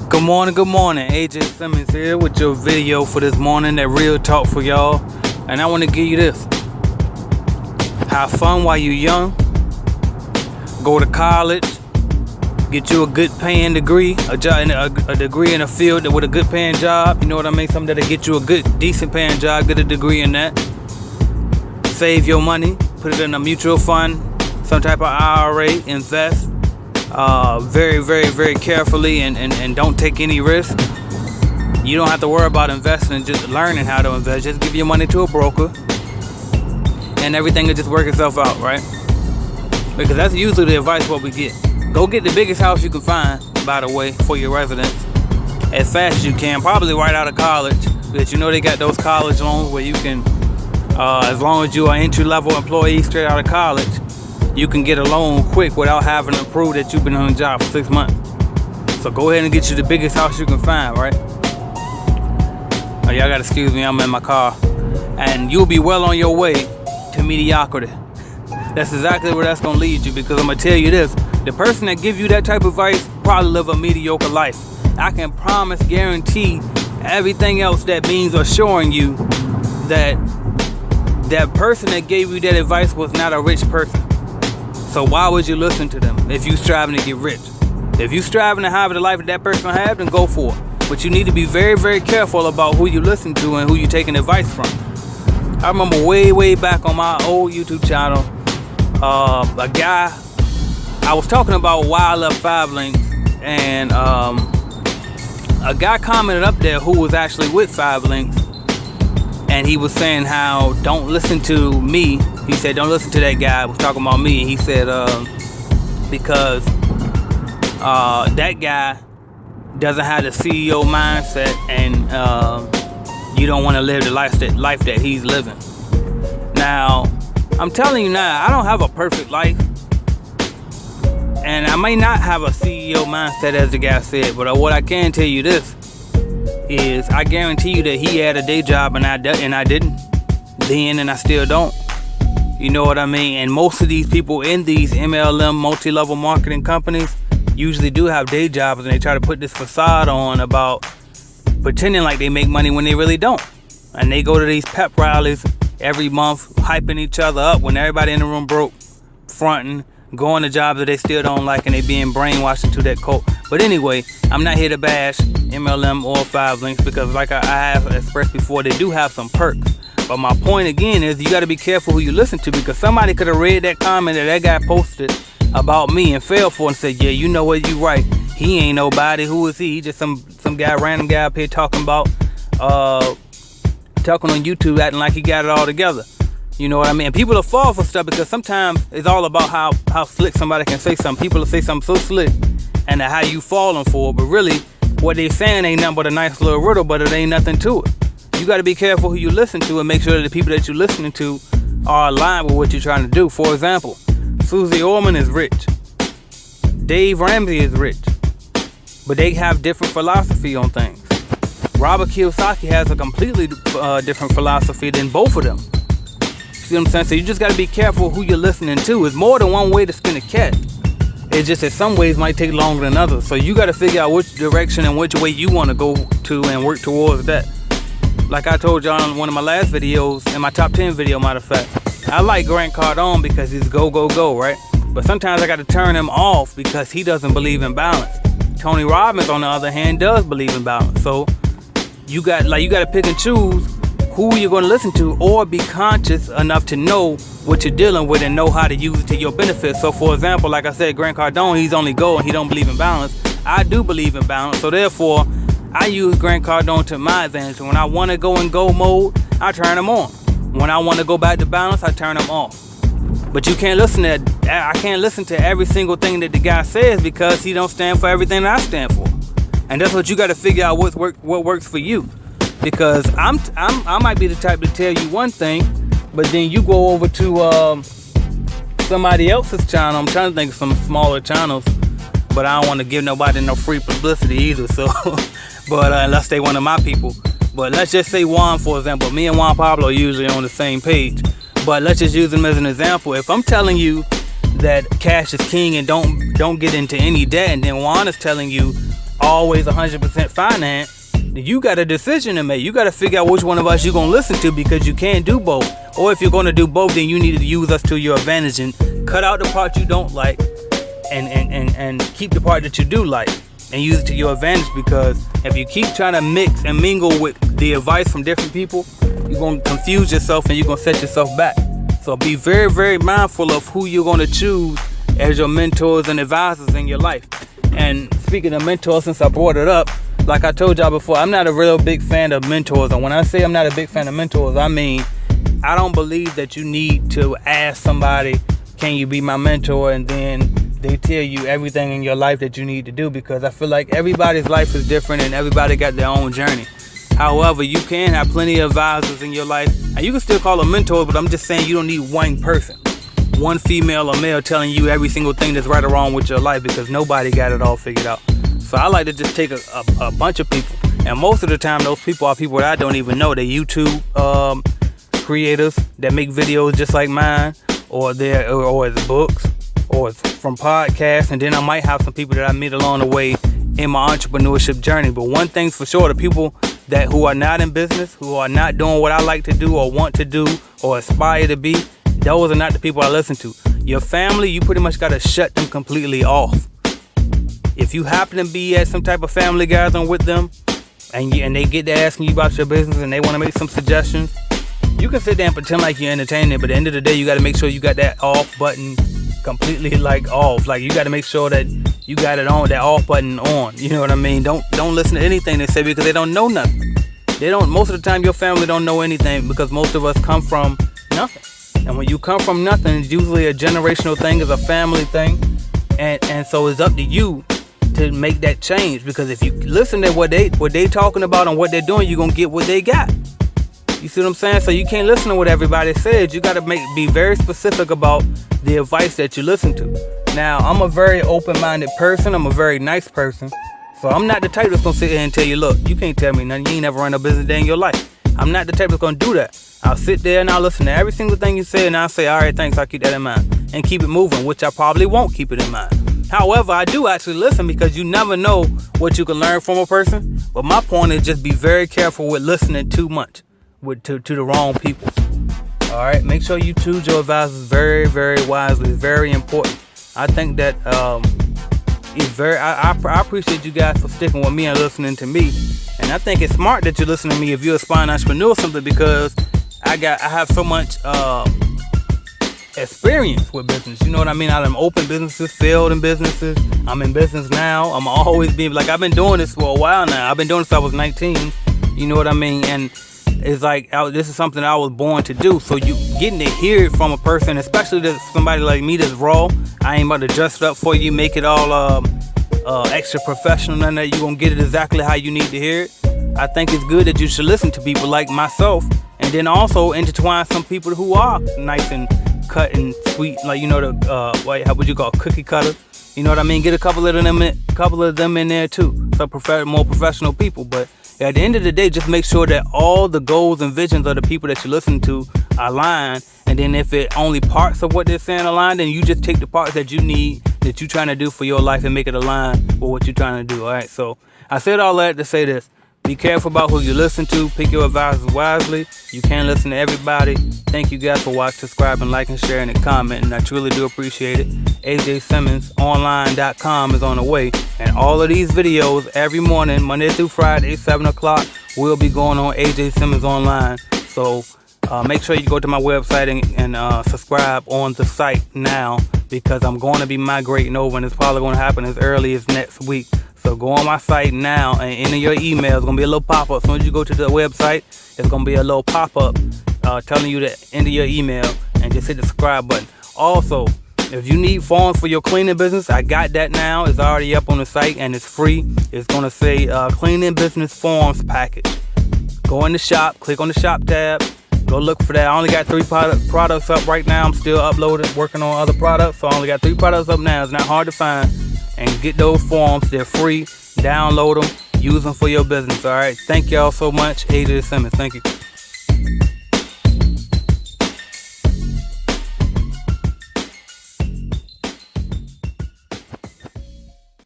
Good morning. AJ Simmons here with your video for this morning, that real talk for y'all. And I want to give you this. Have fun while you're young. Go to college. Get you a good paying degree, a degree in a field with a good paying job. You know what I mean? Something that'll get you a good, decent paying job. Get a degree in that. Save your money. Put it in a mutual fund, some type of IRA. Invest. Very, very, very carefully and don't take any risk. You don't have to worry about investing, just learning how to invest. Just give your money to a broker and everything will just work itself out, right? Because that's usually the advice what we get. Go get the biggest house you can find, by the way, for your residence as fast as you can, probably right out of college, because you know they got those college loans where you can, as long as you are entry-level employee straight out of college, you can get a loan quick without having to prove that you've been on the job for 6 months. So go ahead and get you the biggest house you can find, right? Oh, y'all gotta excuse me, I'm in my car. And you'll be well on your way to mediocrity. That's exactly where that's gonna lead you, because I'm gonna tell you this. The person that give you that type of advice probably live a mediocre life. I can promise, guarantee, everything else that means assuring you that that person that gave you that advice was not a rich person. So why would you listen to them if you striving to get rich? If you striving to have the life that person have, then go for it. But you need to be very, very careful about who you listen to and who you taking advice from. I remember way back on my old YouTube channel, a guy, I was talking about why I love 5 links, and a guy commented up there who was actually with 5 links, and he was saying how don't listen to me. He said, don't listen to that guy. I was talking about me. And he said, because that guy doesn't have the CEO mindset, and you don't want to live the life that he's living. Now, I'm telling you now, I don't have a perfect life. And I may not have a CEO mindset, as the guy said, but what I can tell you this is I guarantee you that he had a day job and I didn't then, and I still don't. You know what I mean? And most of these people in these MLM multi-level marketing companies usually do have day jobs, and they try to put this facade on about pretending like they make money when they really don't. And they go to these pep rallies every month, hyping each other up when everybody in the room broke, fronting, going to jobs that they still don't like, and they being brainwashed into that cult. But anyway, I'm not here to bash MLM or 5 links, because like I have expressed before, they do have some perks. But my point again is you got to be careful who you listen to, because somebody could have read that comment that guy posted about me and fell for it and said, yeah, you know what, you right. He ain't nobody. Who is he? He just some guy, random guy up here talking on YouTube, acting like he got it all together. You know what I mean? And people will fall for stuff because sometimes it's all about how slick somebody can say something. People will say something so slick and how you falling for it. But really, what they saying ain't nothing but a nice little riddle, but it ain't nothing to it. You got to be careful who you listen to and make sure that the people that you're listening to are aligned with what you're trying to do. For example, Susie Orman is rich. Dave Ramsey is rich. But they have different philosophy on things. Robert Kiyosaki has a completely different philosophy than both of them. See what I'm saying? So you just got to be careful who you're listening to. It's more than one way to skin a cat. It's just that some ways might take longer than others. So you got to figure out which direction and which way you want to go to and work towards that. Like I told y'all in one of my last videos, in my top 10 video, matter of fact, I like Grant Cardone because he's go, right? But sometimes I got to turn him off because he doesn't believe in balance. Tony Robbins, on the other hand, does believe in balance. So you got to pick and choose who you're going to listen to, or be conscious enough to know what you're dealing with and know how to use it to your benefit. So for example, like I said, Grant Cardone, he's only go and he don't believe in balance. I do believe in balance, so therefore I use Grant Cardone to my advantage. When I want to go in go mode, I turn him on. When I want to go back to balance, I turn him off. But you can't listen to I can't listen to every single thing that the guy says, because he don't stand for everything that I stand for. And that's what you got to figure out, what works for you. Because I might be the type to tell you one thing, but then you go over to somebody else's channel. I'm trying to think of some smaller channels, but I don't want to give nobody no free publicity either. So, but unless they one of my people. But let's just say Juan, for example. Me and Juan Pablo are usually on the same page. But let's just use him as an example. If I'm telling you that cash is king and don't get into any debt, and then Juan is telling you always 100% finance, then you got a decision to make. You got to figure out which one of us you're going to listen to, because you can't do both. Or if you're going to do both, then you need to use us to your advantage and cut out the part you don't like and keep the part that you do like and use it to your advantage. Because if you keep trying to mix and mingle with the advice from different people, you're going to confuse yourself and you're going to set yourself back. So be very, very mindful of who you're going to choose as your mentors and advisors in your life. And speaking of mentors, since I brought it up, like I told y'all before, I'm not a real big fan of mentors. And when I say I'm not a big fan of mentors, I mean, I don't believe that you need to ask somebody, can you be my mentor? And then they tell you everything in your life that you need to do, because I feel like everybody's life is different and everybody got their own journey. However, you can have plenty of advisors in your life, and you can still call them mentors, but I'm just saying you don't need one person, one female or male telling you every single thing that's right or wrong with your life, because nobody got it all figured out. So I like to just take a bunch of people, and most of the time those people are people that I don't even know. They're YouTube creators that make videos just like mine, or it's books, or it's from podcasts, and then I might have some people that I meet along the way in my entrepreneurship journey. But one thing's for sure, the people who are not in business, who are not doing what I like to do or want to do or aspire to be, those are not the people I listen to. Your family, you pretty much got to shut them completely off. If you happen to be at some type of family gathering with them and they get to asking you about your business and they want to make some suggestions, you can sit there and pretend like you're entertaining it, but at the end of the day, you got to make sure you got that off button completely off. Like, you got to make sure that you got it on, that off button on. You know what I mean? Don't listen to anything they say, because they don't know nothing. Most of the time your family don't know anything, because most of us come from nothing. And when you come from nothing, it's usually a generational thing, it's a family thing. And so it's up to you to make that change, because if you listen to what they talking about and what they're doing, you're going to get what they got. You see what I'm saying? So you can't listen to what everybody says. You got to be very specific about the advice that you listen to. Now, I'm a very open-minded person. I'm a very nice person. So I'm not the type that's going to sit here and tell you, look, you can't tell me nothing. You ain't never run a business day in your life. I'm not the type that's going to do that. I'll sit there and I'll listen to every single thing you say, and I'll say, all right, thanks, I'll keep that in mind, and keep it moving, which I probably won't keep it in mind. However, I do actually listen, because you never know what you can learn from a person. But my point is just be very careful with listening too much to the wrong people. All right, make sure you choose your advisors very, very wisely. It's very important. I think that it's very. I appreciate you guys for sticking with me and listening to me. And I think it's smart that you listen to me if you're a aspiring entrepreneur, simply because I have so much experience with business. You know what I mean? I'm open businesses, failed in businesses. I'm in business now. I'm always being like, I've been doing this for a while now. I've been doing this since I was 19. You know what I mean? And it's like, this is something I was born to do. So you getting to hear it from a person, especially somebody like me that's raw. I ain't about to dress it up for you, make it all extra professional, and that you're gonna get it exactly how you need to hear it. I think it's good that you should listen to people like myself, and then also intertwine some people who are nice and cut and sweet, like, you know, how would you call it, cookie cutter? You know what I mean? Get a couple of them in there too. Some more professional people. But at the end of the day, just make sure that all the goals and visions of the people that you listen to align. And then if it only parts of what they're saying align, then you just take the parts that you need, that you're trying to do for your life, and make it align with what you're trying to do. All right. So I said all that to say this. Be careful about who you listen to. Pick your advisors wisely. You can't listen to everybody. Thank you guys for watching, subscribing, liking, sharing, and commenting. I truly do appreciate it. AJSimmonsOnline.com is on the way. And all of these videos every morning, Monday through Friday, 7 o'clock, will be going on AJ Simmons Online. So make sure you go to my website and subscribe on the site now, because I'm going to be migrating over, and it's probably going to happen as early as next week. So go on my site now and enter your email. It's going to be a little pop-up. As soon as you go to the website, it's going to be a little pop-up telling you to enter your email, and just hit the subscribe button. Also, if you need forms for your cleaning business, I got that now. It's already up on the site, and it's free. It's going to say Cleaning Business Forms Package. Go in the shop, click on the shop tab. Go look for that. I only got 3 products up right now. I'm still uploading, working on other products. So I only got 3 products up now. It's not hard to find. And get those forms. They're free. Download them. Use them for your business. All right. Thank y'all so much. AJ Simmons. Thank you.